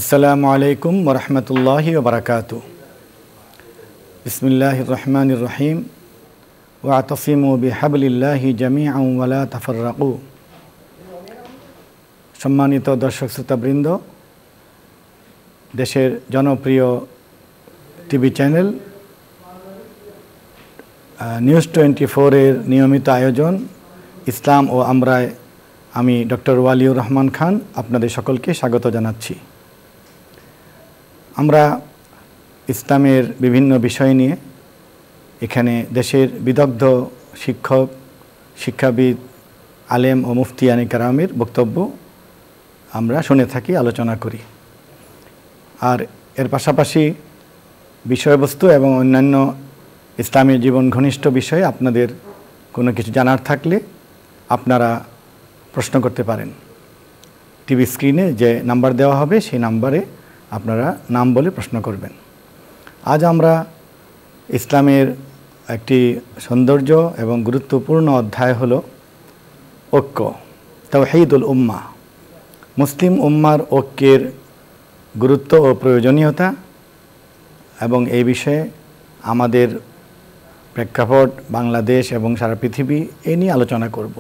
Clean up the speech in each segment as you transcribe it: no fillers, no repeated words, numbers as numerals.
আসসালামু আলাইকুম ওয়া রাহমাতুল্লাহি ওয়া বারাকাতুহু। বিসমিল্লাহির রহমানির রহিম। ওয়াতাসিমু বিহাবলিল্লাহি জামিআন ওয়া লা তাফাররাকু। সম্মানিত দর্শক শ্রোতাবৃন্দ, দেশের জনপ্রিয় টিভি চ্যানেল নিউজ 24 এর নিয়মিত আয়োজন ইসলাম ও আমরায় আমি ডক্টর ওয়ালিউর রহমান খান আপনাদের সকলকে স্বাগত জানাচ্ছি। আমরা ইসলামের বিভিন্ন বিষয় নিয়ে এখানে দেশের বিদগ্ধ শিক্ষক, শিক্ষাবিদ, আলেম ও মুফতিয়ানে কেরামের বক্তব্য আমরা শুনে থাকি, আলোচনা করি। আর এর পাশাপাশি বিষয়বস্তু এবং অন্যান্য ইসলামের জীবন ঘনিষ্ঠ বিষয়ে আপনাদের কোনো কিছু জানার থাকলে আপনারা প্রশ্ন করতে পারেন। টিভি স্ক্রিনে যে নাম্বার দেওয়া হবে সেই নাম্বারে আপনারা নাম বলে প্রশ্ন করবেন। আজ আমরা ইসলামের একটি সৌন্দর্য এবং গুরুত্বপূর্ণ অধ্যায় হলো ঐক্য, তাওহীদুল উম্মাহ, মুসলিম উম্মার ঐক্যের গুরুত্ব ও প্রয়োজনীয়তা, এবং এই বিষয়ে আমাদের প্রেক্ষাপট বাংলাদেশ এবং সারা পৃথিবী এই নিয়ে আলোচনা করব।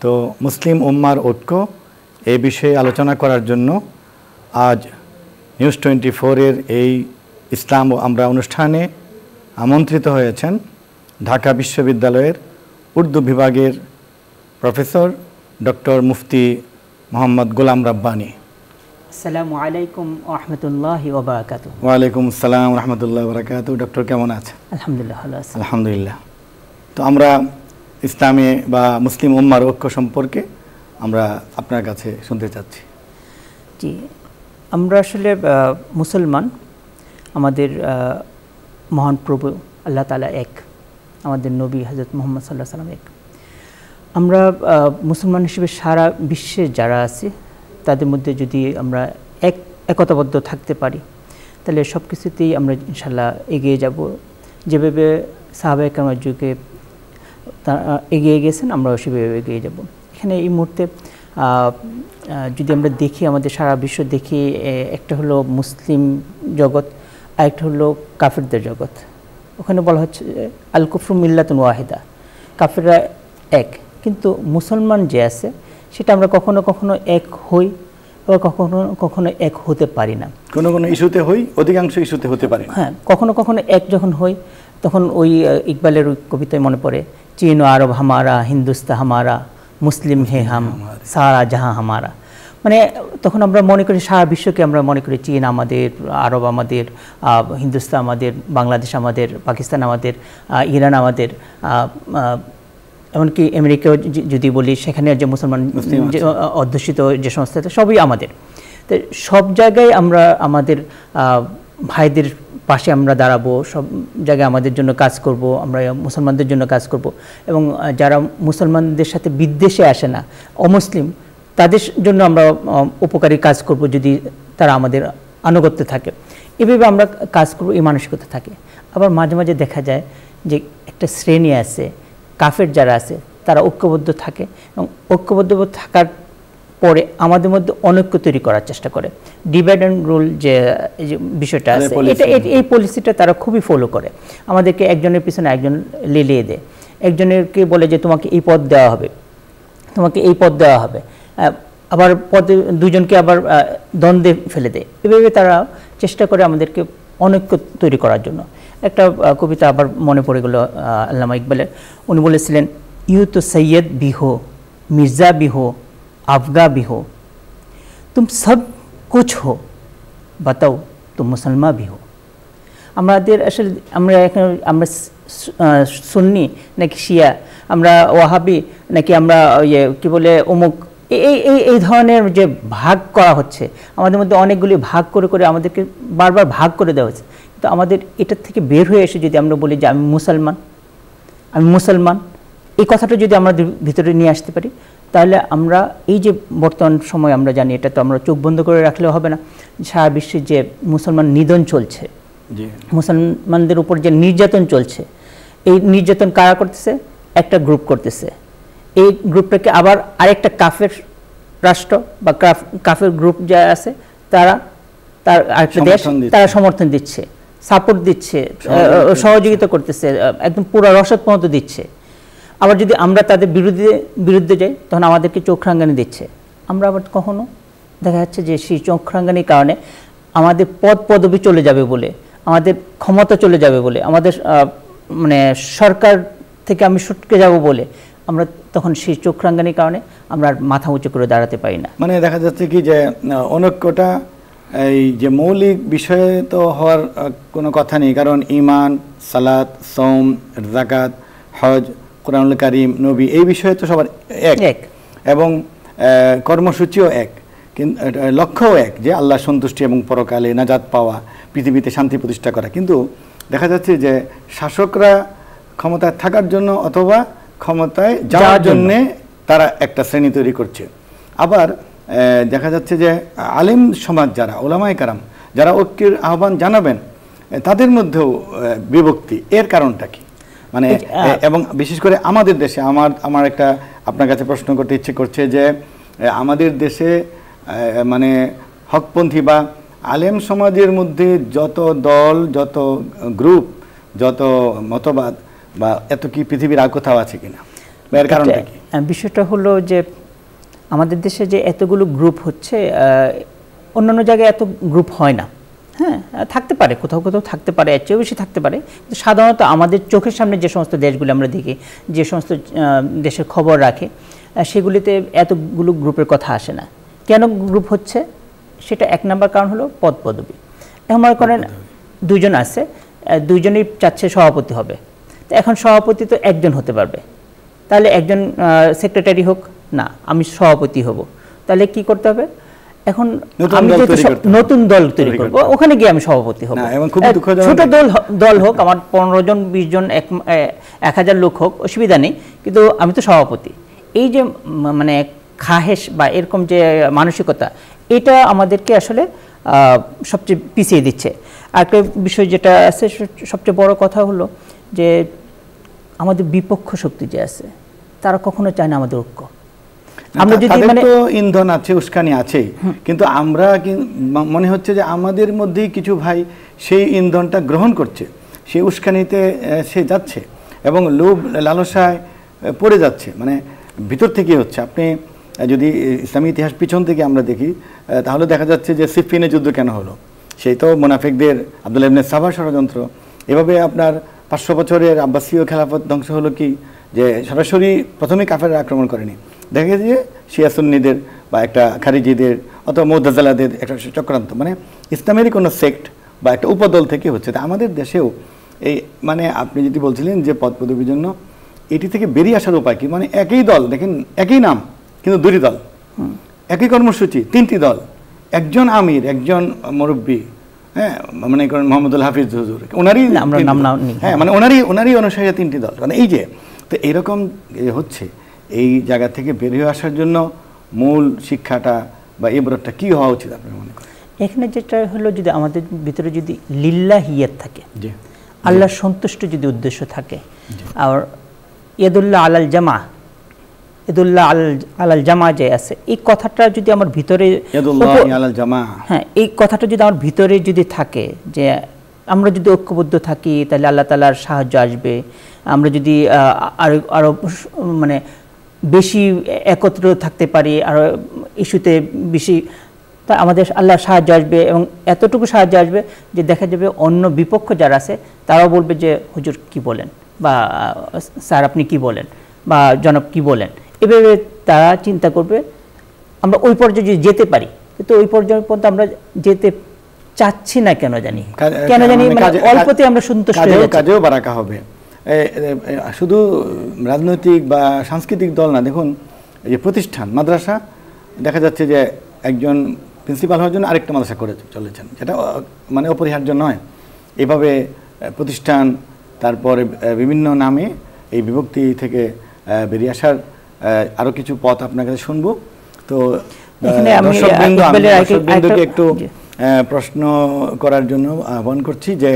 তো মুসলিম উম্মার ঐক্য এই বিষয়ে আলোচনা করার জন্য আজ নিউজ 24 এর এই ইসলাম ও আমরা অনুষ্ঠানে আমন্ত্রিত হয়েছেন ঢাকা বিশ্ববিদ্যালয়ের উর্দু বিভাগের প্রফেসর ডক্টর মুফতি মোহাম্মদ গোলাম রাব্বানী। আসসালামু আলাইকুম ওয়া রাহমাতুল্লাহি ওয়া বারাকাতুহু। ওয়া আলাইকুম আসসালাম ওয়া রাহমাতুল্লাহি ওয়া বারাকাতুহু। ডক্টর কেমন আছেন? আলহামদুলিল্লাহ ভালো আছি। আলহামদুলিল্লাহ। তো আমরা ইসলামে বা মুসলিম উম্মার ঐক্য সম্পর্কে আমরা আপনার কাছে শুনতে চাচ্ছি। জি, আমরা আসলে মুসলমান, আমাদের মহান প্রভু আল্লাহ তাআলা এক, আমাদের নবী হযরত মুহাম্মদ সাল্লাল্লাহু আলাইহি ওয়াসাল্লাম এক। আমরা মুসলমান হিসেবে সারা বিশ্বে যারা আছে তাদের মধ্যে যদি আমরা একতাবদ্ধ থাকতে পারি তাহলে সব কিছুতেই আমরা ইনশাল্লাহ এগিয়ে যাব। যেভাবে সাহাবায়ে কেরামের যুগে এগিয়ে গেছেন আমরাও সেভাবে এগিয়ে যাব। এখানে এই মুহূর্তে যদি আমরা দেখি, আমাদের সারা বিশ্ব দেখি, একটা হলো মুসলিম জগৎ, আরেকটা হলো কাফেরদের জগৎ। ওখানে বলা হচ্ছে আল কুফরু মিল্লাতুন ওয়াহিদা, কাফেররা এক, কিন্তু মুসলমান যে আছে সেটা আমরা কখনো কখনো এক হই, আবার কখনো কখনো এক হতে পারি না। কোনো কোনো ইস্যুতে হই, অধিকাংশ ইস্যুতে হতে পারি না। হ্যাঁ, কখনো কখনো এক যখন হই তখন ওই ইকবালের ওই কবিতায় মনে পড়ে, চীন ও আরব হামারা, হিন্দুস্তান হামারা, মুসলিম হে হাম, সারা জাহাঁ হামারা। মানে তখন আমরা মনে করি সারা বিশ্বকে আমরা মনে করি চীন আমাদের, আরব আমাদের, হিন্দুস্তান আমাদের, বাংলাদেশ আমাদের, পাকিস্তান আমাদের, ইরান আমাদের, এমনকি আমেরিকাও যদি বলি সেখানে যে মুসলমান অধ্যুষিত যে সংস্থা সবই আমাদের। তো সব জায়গায় আমরা আমাদের ভাইদের পাশে আমরা দাঁড়াবো, সব জায়গায় আমাদের জন্য কাজ করব, আমরা মুসলমানদের জন্য কাজ করব। এবং যারা মুসলমানদের সাথে বিদ্বেষে আসে না, অমুসলিম, তাদের জন্য আমরা উপকারী কাজ করব যদি তারা আমাদের আনুগত্যে থাকে। এভাবে আমরা কাজ করব, এই মানসিকতা থাকে। আবার মাঝে মাঝে দেখা যায় যে একটা শ্রেণী আছে, কাফের যারা আছে তারা ঐক্যবদ্ধ থাকে, এবং ঐক্যবদ্ধ থাকার পরে আমাদের মধ্যে অনৈক্য তৈরি করার চেষ্টা করে। ডিভাইড অ্যান্ড রুল যে বিষয়টা আছে, এই পলিসিটা তারা খুবই ফলো করে। আমাদেরকে একজনের পিছনে একজন লেলিয়ে দেয়, একজনেরকে বলে যে তোমাকে এই পদ দেওয়া হবে, তোমাকে এই পদ দেওয়া হবে, আবার পদে দুজনকে আবার দ্বন্দ্বে ফেলে দেয়। এভাবে তারা চেষ্টা করে আমাদেরকে অনৈক্য তৈরি করার জন্য। একটা কবিতা আবার মনে পড়ে গেল আল্লামা ইকবালের। উনি বলেছিলেন, ইউ তো সৈয়দ भी हो, मिर्ज़ा भी हो, अफ़गा भी हो, तुम सब कुछ हो, बताओ तुम मुसलमान भी हो। আমাদের আসলে আমরা সুন্নি নাকি শিয়া, আমরা ওয়াহাবি নাকি আমরা কি বলে অমুক, এই ধরনের যে ভাগ করা হচ্ছে আমাদের মধ্যে, অনেকগুলি ভাগ করে করে আমাদেরকে বারবার ভাগ করে দেওয়া হচ্ছে। তো আমাদের এটার থেকে বের হয়ে এসে যদি আমরা বলি যে আমি মুসলমান, এই কথাটা যদি আমাদের ভিতরে নিয়ে আসতে পারি, তাহলে আমরা এই যে বর্তমান সময় আমরা জানি, এটা তো আমরা চোখ বন্ধ করে রাখলেও হবে না। সারা বিশ্বে যে মুসলমান নিধন চলছে, মুসলমানদের উপর যে নির্যাতন চলছে, এই নির্যাতন কারা করতেছে? একটা গ্রুপ করতেছে। এই গ্রুপটাকে আবার আরেকটা কাফের রাষ্ট্র বা কাফের গ্রুপ যা আছে তারা তার আরেকটা দেশ তারা সমর্থন দিচ্ছে, সাপোর্ট দিচ্ছে, সহযোগিতা করতেছে, একদম পুরো রসদ পর্যন্ত দিচ্ছে। আবার যদি আমরা তাদের বিরুদ্ধে যাই তখন আমাদেরকে চোখ রাঙানি দিচ্ছে। আমরা আবার কখনো দেখা যাচ্ছে যে সেই চোখ রাঙানির কারণে আমাদের পদবি চলে যাবে বলে, আমাদের ক্ষমতা চলে যাবে বলে, আমাদের মানে সরকার থেকে আমি সটকে যাব বলে আমরা তখন সেই চোখ রাঙানির কারণে আমরা মাথা উঁচু করে দাঁড়াতে পারি না। মানে দেখা যাচ্ছে কি যে অনেকটা এই যে মৌলিক বিষয়ে তো হওয়ার কোনো কথা নেই, কারণ ঈমান, সালাত, সওম, যাকাত, হজ, কোরআনুল কারীম, নবী, এই বিষয়ে তো সবার এক এবং কর্মসূচিও এক, কিন্তু লক্ষ্যও এক, যে আল্লাহ সন্তুষ্টি এবং পরকালে নাজাত পাওয়া, পৃথিবীতে শান্তি প্রতিষ্ঠা করা। কিন্তু দেখা যাচ্ছে যে শাসকরা ক্ষমতায় থাকার জন্য অথবা ক্ষমতায় যাওয়ার জন্যে তারা একটা শ্রেণী তৈরি করছে। আবার দেখা যাচ্ছে যে আলেম সমাজ যারা, ওলামায়ে কেরাম যারা ঐক্যের আহ্বান জানাবেন, তাদের মধ্যেও বিভক্তি। এর কারণটা কি? মানে এবং বিশেষ করে আমাদের দেশে আমার একটা আপনার কাছে প্রশ্ন করতে ইচ্ছে করছে যে আমাদের দেশে মানে হকপন্থী বা আলেম সমাজের মধ্যে যত দল, যত গ্রুপ, যত মতবাদ বা এত কি পৃথিবীর আর কোথাও আছে কিনা? এর কারণটা কি? বিষয়টা হলো যে আমাদের দেশে যে এতগুলো গ্রুপ হচ্ছে, অন্যান্য জায়গায় এত গ্রুপ হয় না। হ্যাঁ, থাকতে পারে, কোথাও কোথাও থাকতে পারে, এর চেয়েও বেশি থাকতে পারে, কিন্তু সাধারণত আমাদের চোখের সামনে যে সমস্ত দেশগুলো আমরা দেখি, যে সমস্ত দেশের খবর রাখে, সেগুলিতে এতগুলো গ্রুপের কথা আসে না। কেন গ্রুপ হচ্ছে? সেটা এক নম্বর কারণ হলো পদবি। এখন মনে করেন দুইজন আছে, দুইজনই চাচ্ছে সভাপতি হবে, তো এখন সভাপতি তো একজন হতে পারবে, তাহলে একজন সেক্রেটারি হোক, না আমি সভাপতি হব, তাহলে কি করতে হবে? এখন আমি নতুন দল তৈরি করব, ওখানে গিয়ে আমি সভাপতি হব। ছোট দল হোক, আমার 15 জন 20 জন 1000 লোক হোক, অসুবিধা নেই, কিন্তু আমি তো সভাপতি। এই যে মানে খাহেশ বা এরকম যে মানসিকতা, এটা আমাদেরকে আসলে সবচেয়ে পিছিয়ে দিচ্ছে। আরেকটা বিষয় যেটা আছে, সবচেয়ে বড় কথা হলো যে আমাদের বিপক্ষ শক্তি যে আছে, তারা কখনো চায় না আমাদের ঐক্য। আমরা যদি মানে ইন্ধন আছে, উস্কানি আছে, কিন্তু আমরা মনে হচ্ছে যে আমাদের মধ্যেই কিছু ভাই সেই ইন্ধনটা গ্রহণ করছে, সেই উস্কানিতে সে যাচ্ছে এবং লোভ লালসায় পড়ে যাচ্ছে, মানে ভিতর থেকে হচ্ছে। আপনি যদি ইসলামী ইতিহাস পিছন থেকে আমরা দেখি, তাহলে দেখা যাচ্ছে যে সিফিনের যুদ্ধ কেন হলো? সেই তো মুনাফিকদের আব্দুল্লাহ ইবনে সাবা ষড়যন্ত্র। এভাবে আপনার 500 বছরের আব্বাসীয় খেলাফত ধ্বংস হলো কি, যে সরাসরি প্রথমে কাফেররা আক্রমণ করেনি, দেখা গেছে যে শিয়া সুন্নিদের বা একটা খারিজিদের অথবা মুতাজিলাদের একটা চক্রান্ত, মানে ইসলামেরই কোনো সেক্ট বা একটা উপদল থেকে হচ্ছে। তা আমাদের দেশেও এই মানে আপনি যদি বলছিলেন যে পদ পদবীর জন্য, এটি থেকে বেরিয়ে আসার উপায় কি? মানে একই দল, দেখেন একই নাম কিন্তু দুটি দল, একই কর্মসূচি, 3টি দল, একজন আমির, একজন মুরব্বী, হ্যাঁ, মানে মোহাম্মদুল হাফিজ হুজুর, ওনারই হ্যাঁ, মানে ওনারই অনুসারী 3টি দল। মানে এই যে তো এইরকম হচ্ছে, এই জায়গা থেকে বেরিয়ে আসার জন্য মূল শিক্ষাটা বা ইবরতটা কি হওয়া উচিত আপনার মনে করেন? এখানে যেটা হলো, যদি আমাদের ভিতরে যদি লিল্লাহিয়াত থাকে, আল্লাহর সন্তুষ্ট যদি উদ্দেশ্য থাকে, আর ইয়াদুল্লাহ আলাল জামা, ইয়াদুল্লাহ আলাল জামা যে আছে, এই কথাটা যদি আমার ভিতরে, হ্যাঁ, এই কথাটা যদি আমার ভিতরে যদি থাকে, যে আমরা যদি ঐক্যবদ্ধ থাকি তাহলে আল্লাহ তাআলার সাহায্য আসবে, আমরা যদি আরো মানে বেশি একত্র থাকতে পারি, আর ইস্যুতে বেশি, তা আমাদের আল্লাহর সাহায্য আসবে, এবং এতটুকু সাহায্য আসবে যে দেখা যাবে অন্য বিপক্ষ যারা আছে তারাও বলবে যে হুজুর কি বলেন, বা স্যার আপনি কি বলেন, বা জনাব কি বলেন। এভাবে তারা চিন্তা করবে। আমরা ওই পর্যায়ে যদি যেতে পারি, কিন্তু ওই পর্যায়ে পর্যন্ত আমরা যেতে চাচ্ছি না, কেন জানি মানে অল্পতে আমরা সন্তুষ্ট হয়ে যাচ্ছি। কাজেও বারাকা হবে। শুধু রাজনৈতিক বা সাংস্কৃতিক দল না, দেখুন এই যে প্রতিষ্ঠান, মাদ্রাসা, দেখা যাচ্ছে যে একজন প্রিন্সিপাল হওয়ার জন্য আরেকটা মাদ্রাসা করে চলেছেন, যেটা মানে অপরিহার্য নয়। এভাবে প্রতিষ্ঠান, তারপরে বিভিন্ন নামে এই বিভক্তি থেকে বেরিয়ে আসার আরও কিছু পথ আপনার কাছে শুনবো। তো দর্শকবৃন্দকে একটু প্রশ্ন করার জন্য আহ্বান করছি যে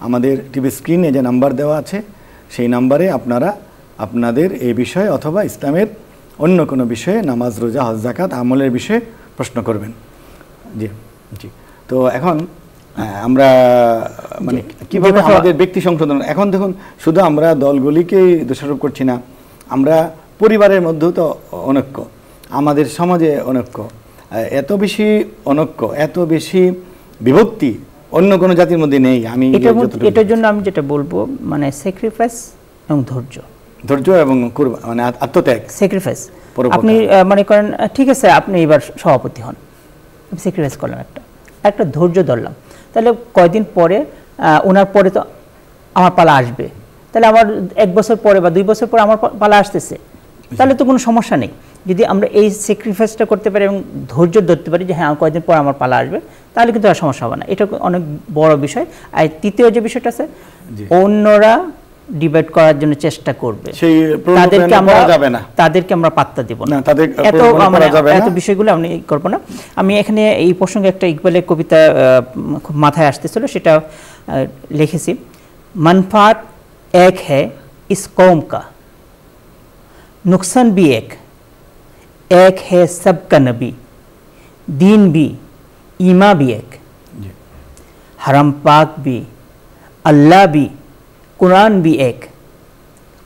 আমাদের টিভি স্ক্রিনে যে নাম্বার দেওয়া আছে, সেই নাম্বারে আপনারা আপনাদের এই বিষয়ে অথবা ইসলামের অন্য কোনো বিষয়ে, নামাজ, রোজা, হজ, যাকাত, আমলের বিষয়ে প্রশ্ন করবেন। জি জি, তো এখন আমরা মানে কিভাবে আমাদের ব্যক্তি সংশোধন, এখন দেখুন শুধু আমরা দলগুলিকেই দোষারোপ করছি না, আমরা পরিবারের মধ্যেও তো অনৈক্য, আমাদের সমাজে অনৈক্য, এত বেশি অনৈক্য, এত বেশি বিভক্তি অন্য কোনো জাতির মধ্যে নেই। আমি এটার জন্য আমি যেটা বলবো মানে স্যাক্রিফাইস এবং ধৈর্য এবং মানে আত্মত্যাগ, স্যাক্রিফাইস। আপনি মনে করেন ঠিক আছে আপনি এবার সভাপতি হন, স্যাক্রিফাইস করলাম, একটা ধৈর্য ধরলাম, তাহলে কয়দিন পরে ওনার পরে তো আমার পালা আসবে, তাহলে আমার 1 বছর পরে বা 2 বছর পরে আমার পালা আসতেছে, তাহলে তো কোনো সমস্যা নেই। যদি আমরা এই স্যাক্রিফাইসটা করতে পারি এবং ধৈর্য ধরতে পারি যে হ্যাঁ কয়েকদিন পর আমার পালা আসবে, তাহলে কিন্তু আর সমস্যা হবে না। এটা অনেক বড় বিষয়। আর তৃতীয় যে বিষয়টা আছে, অন্যরা ডিবেট করার জন্য চেষ্টা করবে, তাদেরকে আমরা পাত্তা দেব না, এত বিষয়গুলো আমি করবো না। আমি এখানে এই প্রসঙ্গে একটা ইকবালের কবিতা খুব মাথায় আসতেছিল, সেটা লিখেছি। मनफात एक है इस कौम का, नुकसान भी एक है सबका नबी, दीन भी ईमा भी एक, हरम पाक भी अल्लाह भी कुरान भी एक,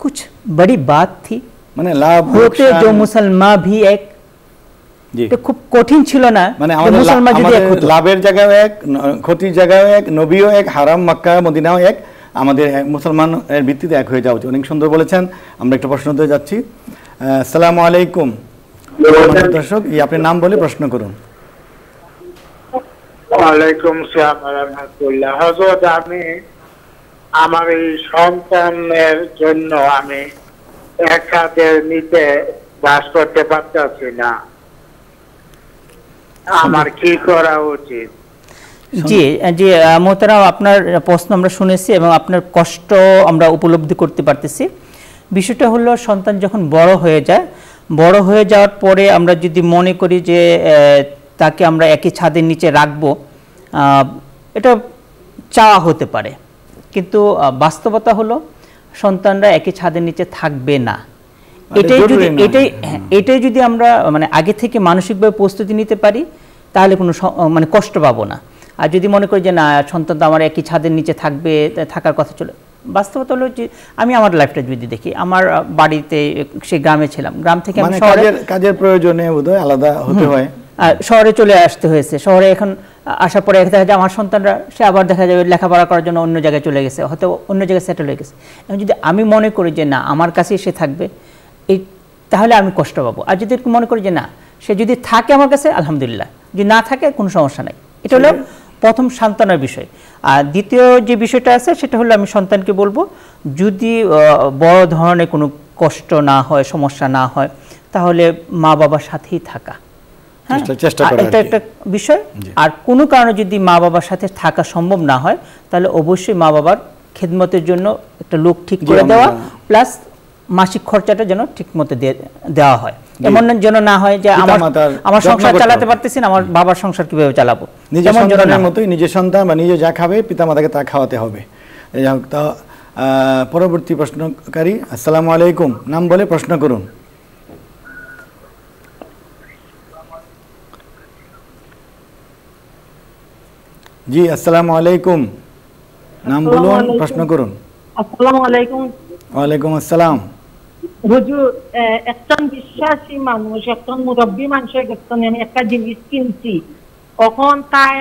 कुछ बड़ी बात थी মানে লাভ होते जो मुसलमान भी एक। এটা খুব কঠিন ছিল না, মানে আমাদের মুসলমান যদি এক হতো, লাভের জায়গায় এক, ক্ষতির জায়গায় এক, নবীও এক, হারাম মক্কা মদিনাও এক, আমাদের মুসলমানের ভিত্তিতে এক হয়ে যাওয়া উচিত। অনেক সুন্দর বলেছেন। আমরা একটা প্রশ্ন দিয়ে যাচ্ছি। আসসালামু আলাইকুম দর্শক, আপনার নাম বলে প্রশ্ন করুন। ওয়ালাইকুম আসসালাম ওয়া রাহমাতুল্লাহ। হযরত আমি আমার এই সন্তানের জন্য আমি এক ছাদের নিচে বাস করতে পারতেছি না, আমার কি করা উচিত? জি জি মোহতারাম, আপনার প্রশ্ন আমরা শুনেছি এবং আপনার কষ্ট আমরা উপলব্ধি করতে পারতেছি। বিষয়টা হলো সন্তান যখন বড় হয়ে যায়, বড় হয়ে যাওয়ার পরে আমরা যদি মনে করি যে তাকে আমরা একই ছাদের নিচে রাখবো, এটা চাওয়া হতে পারে, কিন্তু বাস্তবতা হলো সন্তানরা একই ছাদের নিচে থাকবে না। এটাই যদি আমরা মানে আগে থেকে মানসিকভাবে প্রস্তুতি নিতে পারি, তাহলে কোনো মানে কষ্ট পাবো না। আর যদি মনে করি যে না সন্তান তো আমার একই ছাদের নিচে থাকবে, থাকার কথা চলে, বাস্তবতা হলো যে আমি আমার লাইফটা যদি দেখি, আমার বাড়িতে সে গ্রামে ছিলাম, গ্রাম থেকে আমি কাজের প্রয়োজনে বোধহয় আলাদা হতে হয়, শহরে চলে আসতে হয়েছে। শহরে এখন আসার পরে দেখা যায় আমার সন্তানরা সে আবার দেখা যাবে লেখাপড়া করার জন্য অন্য জায়গায় চলে গেছে, হয়তো অন্য জায়গায় সেটেল হয়ে গেছে। এখন যদি আমি মনে করি যে না আমার কাছেই সে থাকবে, এই তাহলে আমি কষ্ট পাবো। আর যদি মনে করি যে না সে যদি থাকে আমার কাছে আলহামদুলিল্লাহ, যদি না থাকে কোনো সমস্যা নাই। এটা হলো প্রথম সান্ত্বনার বিষয়। আর দ্বিতীয় যে বিষয়টা আছে সেটা হলো আমি সন্তানকে বলবো যদি বড় ধরনের কোনো কষ্ট না হয়, সমস্যা না হয়, তাহলে মা বাবার সাথেই থাকা, হ্যাঁ এটা একটা বিষয়। আর কোনো কারণে যদি মা বাবার সাথে থাকা সম্ভব না হয়, তাহলে অবশ্যই মা বাবার খেদমতের জন্য একটা লোক ঠিক করে দেওয়া, প্লাস মাসিক খরচাটা যেন ঠিক মতো দেওয়া হয়। এমন যেন না হয় যে আমার সংসার চালাতে পারতেছি না, আমার বাবার সংসার কিভাবে চালাবো। নিজের সন্তানের মতোই নিজের সন্তান বা নিজে যা খাবে পিতামাতাকে তা খাওয়াতে হবে। তা পরবর্তী প্রশ্নকারী, আসসালামু আলাইকুম, নাম বলে প্রশ্ন করুন। জি আসসালামু আলাইকুম, নাম বলুন, প্রশ্ন করুন। আসসালামু আলাইকুম। ওয়ালাইকুম আসসালাম। হুজুর, একজন বিশ্বাসী মানুষ, একজন মুরব্বী মানুষের কাছে আমি একটা জিনিস কিনছি, তখন তাই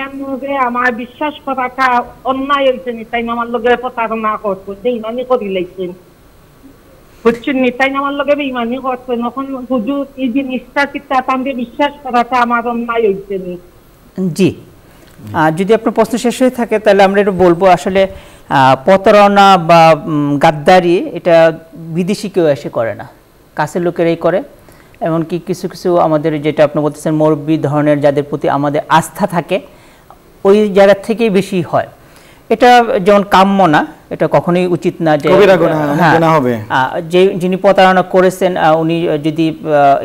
আমার বিশ্বাস করাটা অন্যায় হয়েছে, তাই আমার লগে প্রতারণা করতো, বেইমানি করি লাইছেন, বুঝছেন নি, তাই আমার লগে বেইমানি করতো। এখন হুজুর এই জিনিসটা চিন্তা আমি বিশ্বাস করাটা আমার অন্যায় হয়েছে নি? জি, যদি আপনার প্রশ্ন শেষ হয়ে থাকে তাহলে আমরা এটা বলবো আসলে প্রতারণা বা গাদ্দারি এটা বিদেশি কেউ এসে করে না, কাছের লোকেরাই করে। এমনকি কিছু কিছু আমাদের যেটা আপনি বলতেছেন মুরব্বী ধরনের যাদের প্রতি আমাদের আস্থা থাকে, ওই জায়গা থেকেই বেশি হয়। এটা যেমন কাম্য না, এটা কখনোই উচিত না যে যে যিনি প্রতারণা করেছেন উনি যদি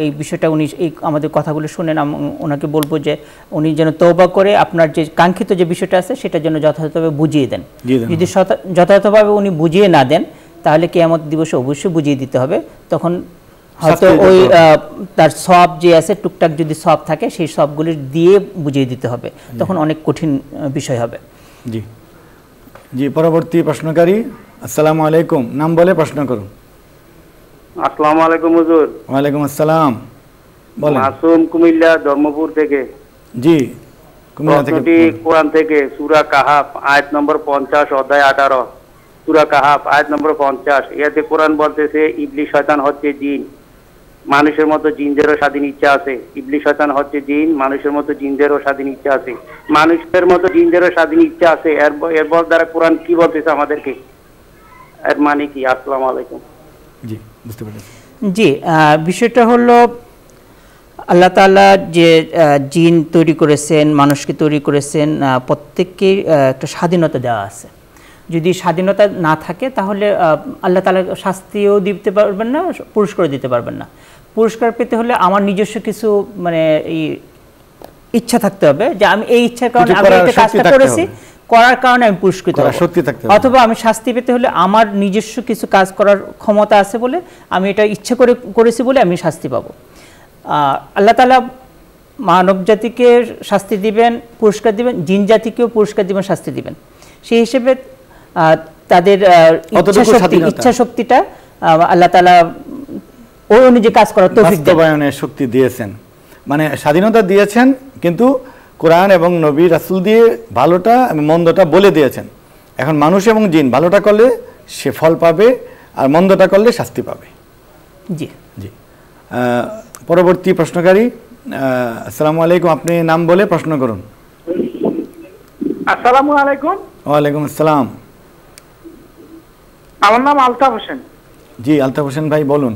এই বিষয়টা উনি এই আমাদের কথাগুলো শুনেন, ওনাকে বলবো যে উনি যেন তওবা করে আপনার যে কাঙ্ক্ষিত যে বিষয়টা আছে সেটা যেন যথাযথভাবে বুঝিয়ে দেন। যদি যথাযথভাবে উনি বুঝিয়ে না দেন, তাহলে কিয়ামত দিবসে অবশ্যই বুঝিয়ে দিতে হবে। তখন হয়তো ওই তার সব যে আছে টুকটাক যদি সব থাকে সেই সবগুলি দিয়ে বুঝিয়ে দিতে হবে, তখন অনেক কঠিন বিষয় হবে। জি জি, পরবর্তী প্রশ্নকারী। আসসালামু আলাইকুম, নাম বলে প্রশ্ন করুন। আসসালামু আলাইকুম হুজুর। ওয়ালাইকুম আসসালাম, বলেন। মাসুম, কুমিল্লা ধর্মপুর থেকে। জি, কুমিল্লা থেকে। প্রশ্নটি কোরআন থেকে, সূরা কাহাফ আয়াত নম্বর 50, অধ্যায় 18। সূরা কাহাফ আয়াত নম্বর 50। এতে কোরআন বলতেছে ইবলিস শয়তান হচ্ছে জিন, মানুষের মতো জিনদেরও স্বাধীন ইচ্ছা আছে। ইবলিস শয়তান হচ্ছে জিন, মানুষের মতো জিনদেরও স্বাধীন ইচ্ছা আছে। মানুষের মতো জিনদেরও স্বাধীন ইচ্ছা আছে, এর দ্বারা কোরআন কি বলতেছে আমাদেরকে, এর মানে কি? আসসালামু আলাইকুম। জি, বুঝতে পেরেছি। জি, বিষয়টা হলো আল্লাহ তাআলা যে জিন তৈরি করেছেন, মানুষকে তৈরি করেছেন, প্রত্যেককে একটা স্বাধীনতা দেওয়া আছে। যদি স্বাধীনতা না থাকে তাহলে আল্লাহ তাআলা শাস্তিও দিতে পারবেন না, পুরস্কারও দিতে পারবেন না। পুরস্কার পেতে হলে আমার নিজস্ব কিছু মানে ইচ্ছা থাকতে হবে, যে আমি এই ইচ্ছার কারণে আমি একটা কাজটা করেছি, করার কারণে আমি পুরস্কৃত হব। অথবা আমি শাস্তি পেতে হলে আমার নিজস্ব কিছু কাজ করার ক্ষমতা আছে বলে, আমি এটা ইচ্ছা করে করেছি বলে আমি শাস্তি পাবো। আল্লাহ তাআলা মানব জাতিকে শাস্তি দিবেন, পুরস্কার দিবেন, জিন জাতিকেও পুরস্কার দিবেন, শাস্তি দিবেন। সেই হিসেবে তাদের ইচ্ছা শক্তিটা আল্লাহ তাআলা ওই অনুযায়ী কাজ করার তৌফিক বাস্তবায়নের শক্তি দিয়েছেন, মানে স্বাধীনতা দিয়েছেন, কিন্তু কোরআন এবং নবী রাসূল দিয়ে ভালোটা এবং মন্দটা বলে দিয়েছেন। এখন মানুষ এবং জিন ভালোটা করলে সে ফল পাবে, আর মন্দটা করলে শাস্তি পাবে। জি জি, পরবর্তী প্রশ্নকারী। আসসালামু আলাইকুম, আপনি নাম বলে প্রশ্ন করুন। আসসালামু আলাইকুম। ওয়ালাইকুম আসসালাম। আমার নাম আলতাফ হোসেন। জি, আলতাফ হোসেন ভাই বলুন।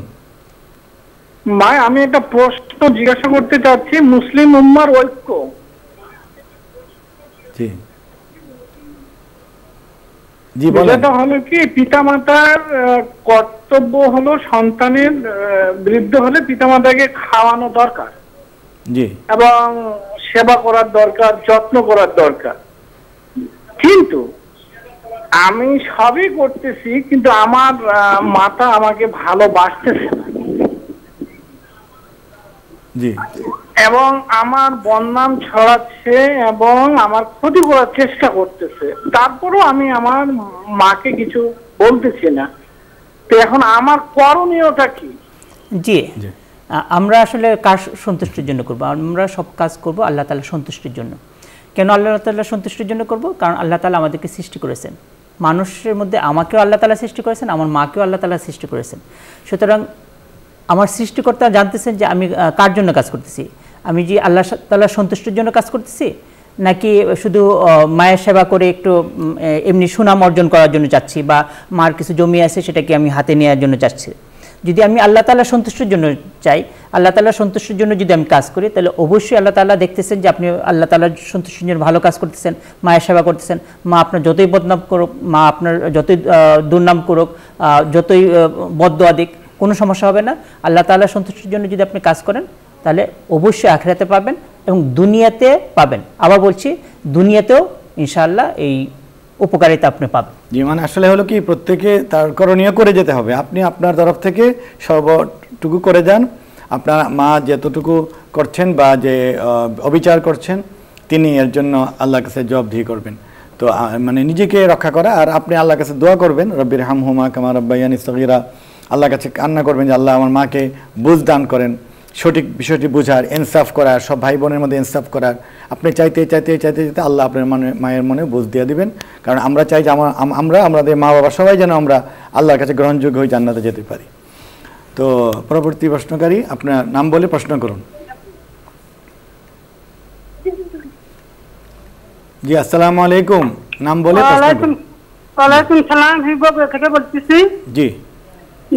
আমি একটা প্রশ্ন জিজ্ঞাসা করতে চাচ্ছি, মুসলিম উম্মার ঐক্য। জি জি, বলেন। এটা হলো কি, পিতামাতার কর্তব্য হলো সন্তানের বৃদ্ধ হলে পিতামাতাকে খাওয়ানো দরকার, জি, এবং সেবা করার দরকার, যত্ন করার দরকার। কিন্তু আমি সবই করতেছি, কিন্তু আমার মাতা আমাকে ভালোবাসতেছে না, জি, এবং আমার বদনাম ছড়াচ্ছে এবং আমার ক্ষতি করার চেষ্টা করতেছে। তারপরও আমি আমার মাকে কিছু বলতেছি না। তো এখন আমার করণীয়টা কি? জি, আমরা আসলে কার সন্তুষ্টির জন্য করব? আমরা সব কাজ করব আল্লাহ তাআলার সন্তুষ্টির জন্য। কেন আল্লাহ তাআলার সন্তুষ্টির জন্য করব? কারণ আল্লাহ তাআলা আমাদেরকে সৃষ্টি করেছেন, মানুষের মধ্যে আমাকেও আল্লাহ তাআলা সৃষ্টি করেছেন, আমার মাকেও আল্লাহ তাআলা সৃষ্টি করেছেন। সুতরাং আমার সৃষ্টিকর্তা জানতেছেন যে আমি কার জন্য কাজ করতেছি, আমি যে আল্লাহ তাআলার সন্তুষ্টির জন্য কাজ করতেছি, নাকি শুধু মায়ের সেবা করে একটু এমনি সুনাম অর্জন করার জন্য চাচ্ছি, বা মার কিছু জমি আছে সেটাকে আমি হাতে নেওয়ার জন্য চাচ্ছি। যদি আমি আল্লাহ তাআলার সন্তুষ্টির জন্য চাই, আল্লাহ তাআলার সন্তুষ্টির জন্য যদি আমি কাজ করি, তাহলে অবশ্যই আল্লাহ তাআলা দেখতেছেন যে আপনি আল্লাহ তাআলার সন্তুষ্টির জন্য ভালো কাজ করতেছেন, মায়ের সেবা করতেছেন। মা আপনার যতই বদনাম করুক, মা আপনার যতই দুর্নাম করুক, যতই বদদোয়া দিক, কোনো সমস্যা হবে না। আল্লাহ তাআলার সন্তুষ্টির জন্য যদি আপনি কাজ করেন, তাহলে অবশ্যই আখিরাতে পাবেন এবং দুনিয়াতে পাবেন। আবার বলছি, দুনিয়াতেও ইনশাআল্লাহ এই উপকারিতা আপনি পাবেন। জি, মানে আসলে হলো কি, প্রত্যেকে তার করণীয় করে যেতে হবে। আপনি আপনার তরফ থেকে সবটুকু করে যান। আপনার মা যতটুকু করছেন বা যে অবিচার করছেন, তিনি এর জন্য আল্লাহর কাছে জবাবদিহি করবেন। তো মানে নিজেকে রক্ষা করা, আর আপনি আল্লাহর কাছে দোয়া করবেন, রব্বির হামহুমা কামা রাব্বায়ানি সগীরা। আল্লাহর কাছে কান্না করবেন যে আল্লাহ আমার মাকে বুঝ দান করেন, সঠিক বিষয়টি বোঝার, ইনসাফ করার, সব ভাই বোনের মধ্যে ইনসাফ করার। আপনি চাইতে চাইতে চাইতে চাইতে আল্লাহ আপনার মায়ের মনে বুঝ দিয়ে দিবেন। কারণ আমরা চাই যে আমরা আমাদের মা বাবা সবাই যেন আমরা আল্লাহর কাছে গ্রহণযোগ্য হয়ে জান্নাতে যেতে পারি। তো পরবর্তী প্রশ্নকারী, আপনার নাম বলে প্রশ্ন করুন। জি, আসসালামু আলাইকুম, নাম বলে প্রশ্ন করুন। ওয়ালাইকুম সালাম, হিবব থেকে বলতেছি। জি,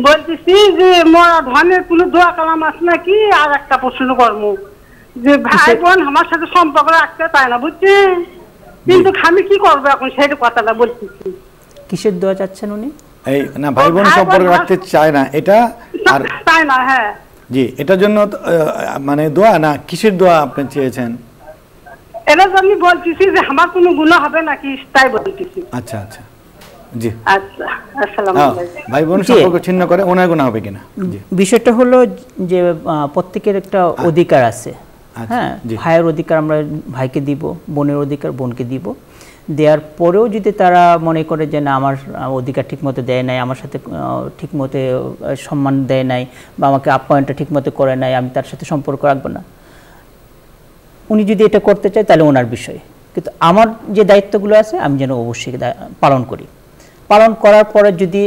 বলতেছি যে মোরা ধনের কোনো দোয়া কালাম আছে নাকি? আর একটা প্রশ্ন করবো, যে ভাই বোন আমার সাথে সম্পর্ক রাখতে পায় না, বুঝছেন? কিন্তু আমি কি করবো এখন, সেই কথাটা বলতেছি। কিসের দোয়া চাচ্ছেন উনি? এই না, ভাই বোন সম্পর্ক রাখতে চায় না এটা, আর চায় না। হ্যাঁ জি, এটার জন্য মানে দোয়া না, কিসের দোয়া আপনি চেয়েছেন? এটা আমি বলতেছি যে আমার কোনো গুনাহ হবে নাকি, তাই বলতেছি। আচ্ছা আচ্ছা, জি আচ্ছা, আসসালামু আলাইকুম। ভাই বোন সম্পর্ক ছিন্ন করে ওনার গুনাহ হবে কিনা? জি বিষয়টা হলো যে প্রত্যেকের একটা অধিকার আছে। হ্যাঁ, ভাইয়ের অধিকার আমরা ভাইকে দিব, বোনের অধিকার বোনকে দিব। দেওয়ার পরেও যদি তারা মনে করে যে না আমার অধিকার ঠিকমতো দেয় নাই, আমার সাথে ঠিকমতো সম্মান দেয় নাই, বা আমাকে আপ্যায়নটা ঠিকমতো করে নাই, আমি তার সাথে সম্পর্ক রাখবো না, উনি যদি এটা করতে চায় তাহলে ওনার বিষয়। কিন্তু আমার যে দায়িত্বগুলো আছে আমি যেন অবশ্যই পালন করি। পালন করার পরে যদি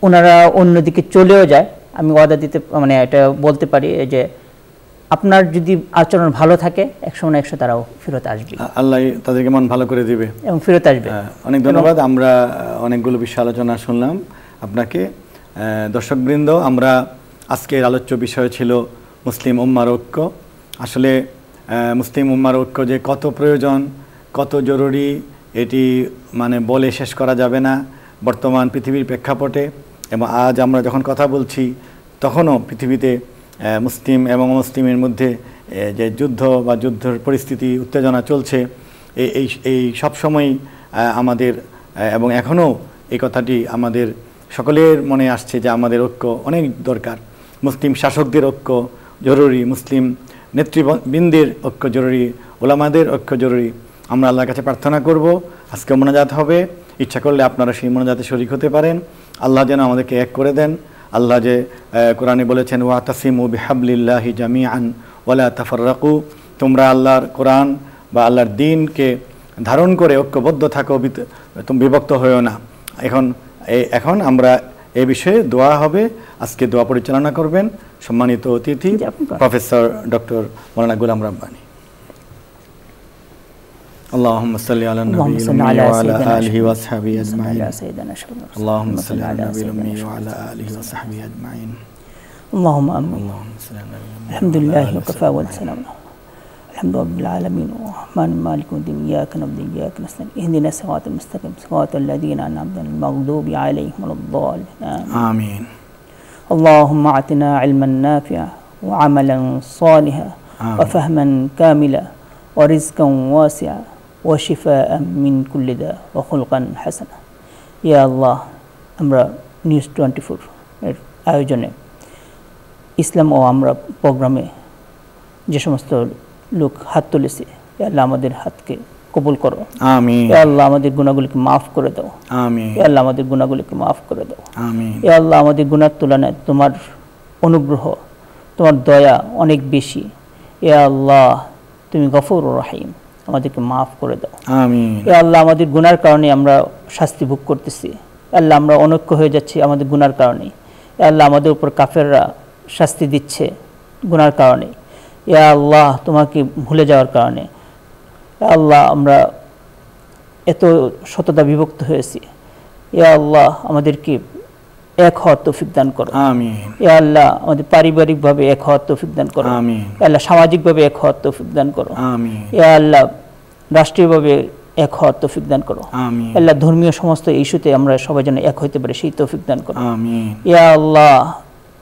ওনারা অন্যদিকে চলেও যায়, আমি ওয়াদা দিতে মানে এটা বলতে পারি যে আপনার যদি আচরণ ভালো থাকে একসময় না একসময় তারাও ফেরত আসবে, আল্লাহ তাদেরকে মন ভালো করে দিবে এবং ফেরত আসবে। অনেক ধন্যবাদ। আমরা অনেকগুলো বিষয় আলোচনা শুনলাম আপনাকে। দর্শকবৃন্দ, আমরা আজকের আলোচ্য বিষয় ছিল মুসলিম উম্মার ঐক্য। আসলে মুসলিম উম্মার ঐক্য যে কত প্রয়োজন, কত জরুরি, এটি মানে বলে শেষ করা যাবে না বর্তমান পৃথিবীর প্রেক্ষাপটে। এবং আজ আমরা যখন কথা বলছি তখনও পৃথিবীতে মুসলিম এবং অমুসলিমের মধ্যে যে যুদ্ধ বা যুদ্ধের পরিস্থিতি, উত্তেজনা চলছে, এই সবসময় আমাদের এবং এখনও এই কথাটি আমাদের সকলের মনে আসছে যে আমাদের ঐক্য অনেক দরকার। মুসলিম শাসকদের ঐক্য জরুরি, মুসলিম নেতৃবৃন্দের ঐক্য জরুরি, ওলামাদের ঐক্য জরুরি। আমরা আল্লাহর কাছে প্রার্থনা করব, আজকে মোনাজাত হবে, ইচ্ছা করলে আপনারা সেই মোনাজাতে শরীক হতে পারেন। আল্লাহ যেন আমাদেরকে এক করে দেন। আল্লাহ যে কোরআনে বলেছেন ওয়াতাসিমু বিহাবলিল্লাহি জামিআন ওয়ালা তাফাররাকু, তোমরা আল্লাহর কোরআন বা আল্লাহর দ্বীনকে ধারণ করে ঐক্যবদ্ধ থাকো, তুমি বিভক্ত হয়েও না। এখন আমরা এই বিষয়ে দোয়া হবে। আজকে দোয়া পরিচালনা করবেন সম্মানিত অতিথি প্রফেসর ডক্টর মাওলানা গোলাম রাব্বানী। اللهم صل على النبي وعلى آله وصحبه أجمعين. اللهم صل على النبي وعلى آله وصحبه أجمعين. اللهم آمين. الحمد لله وكفى والسلام. الحمد لله رب العالمين الرحمن مالك الدين إياك نعبد وإياك نستعين اهدنا الصراط المستقيم صراط الذين أنعمت عليهم المغضوب عليهم ولا الضالين. آمين. اللهم أعطنا علما نافعا وعملا صالحا وفهما كاملا ورزقا واسعا وشفاء من كل داء وخلقا حسنا. يا الله, আমরা নিউজ 24 এর আয়োজনে ইসলাম ও আমরা প্রোগ্রামে যে সমস্ত লোক হাত তুলেছে, ইয়া আল্লাহ আমাদের হাতকে কবুল করো। আমিন। ইয়া আল্লাহ আমাদের গুনাহগুলোকে maaf করে দাও। আমিন। ইয়া আল্লাহ আমাদের গুনাহগুলোকে maaf করে দাও। আমিন। ইয়া আল্লাহ আমাদের গুনার তুলনায় তোমার অনুগ্রহ, তোমার দয়া অনেক বেশি। ইয়া আল্লাহ তুমি গফুর রহিম, আমাদেরকে মাফ করে দাও। আমিন। ইয়া আল্লাহ আমাদের গুনার কারণে আমরা শাস্তি ভোগ করতেছি। আল্লাহ আমরা অনৈক্য হয়ে যাচ্ছি আমাদের গুনার কারণে। ইয়া আল্লাহ আমাদের উপর কাফেররা শাস্তি দিচ্ছে গুনার কারণে। ইয়া আল্লাহ তোমাকে ভুলে যাওয়ার কারণে। ইয়া আল্লাহ আমরা এত শততা বিভক্ত হয়েছি। ইয়া আল্লাহ আমাদেরকে এক হওয়ার তৌফিক দান করো। আমিন। ইয়া আল্লাহ আমাদের পারিবারিকভাবে এক হওয়ার তৌফিক দান করো। আমিন। ইয়া আল্লাহ সামাজিকভাবে এক হওয়ার তৌফিক দান করো। আমিন। ইয়া আল্লাহ রাষ্ট্রীয়ভাবে এক হওয়ার তৌফিক দান করো। আমিন। আল্লাহ ধর্মীয় সমস্ত ইস্যুতে আমরা সবাই যেন এক হইতে পারি সেই তৌফিক দান করো। আমিন। ইয়া আল্লাহ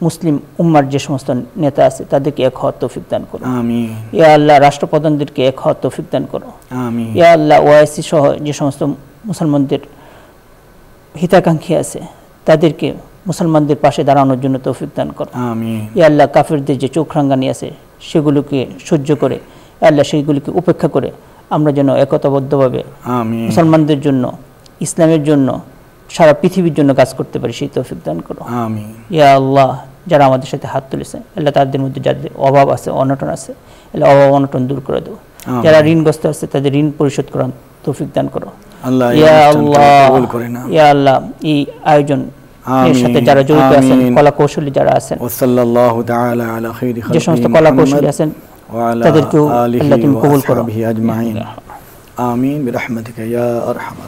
মুসলিম উম্মার যে সমস্ত নেতা আছে তাদেরকে এক হওয়ার তৌফিক দান করো। আমিন। ইয়া আল্লাহ রাষ্ট্রপ্রধানদেরকে এক হওয়ার তৌফিক দান করো। আমিন। ইয়া আল্লাহ ওআইসি সহ যে সমস্ত মুসলমানদের হিতাকাঙ্ক্ষী আছে তাদেরকে মুসলমানদের পাশে দাঁড়ানোর জন্য তৌফিক দান করো। আমিন। ইয়া আল্লাহ কাফেরদের যে চোখ রাঙ্গানি আছে সেগুলোকে সহ্য করে, আল্লাহ সেইগুলিকে উপেক্ষা করে আমরা যেন একতাবদ্ধভাবে আমিন মুসলমানদের জন্য, ইসলামের জন্য, সারা পৃথিবীর জন্য কাজ করতে পারি সেই তৌফিক দান করো। আমিন। ইয়া আল্লাহ যারা আমাদের সাথে হাত তুলেছে আল্লাহ তাদের মধ্যে যাদের অভাব আছে, অনটন আছে, আল্লাহ অভাব অনটন দূর করে দাও। যারা ঋণগ্রস্ত আছে তাদের ঋণ পরিশোধ করার তৌফিক দান করো। আল্লাহ ইয়া আল্লাহ, ইয়া আল্লাহ এই আয়োজন এর সাথে যারা জড়িত আছেন, কলা কৌশলী যারা আছেন, ওয়াসাল্লাল্লাহু তাআলা আলা খাইরি খালকি যে সমস্ত কলা কৌশলী আছেন তাদেরকেও আল্লাহ তুমি কবুল করো। আজমাইন আমিন বিরহমাতিকা ইয়া আরহামার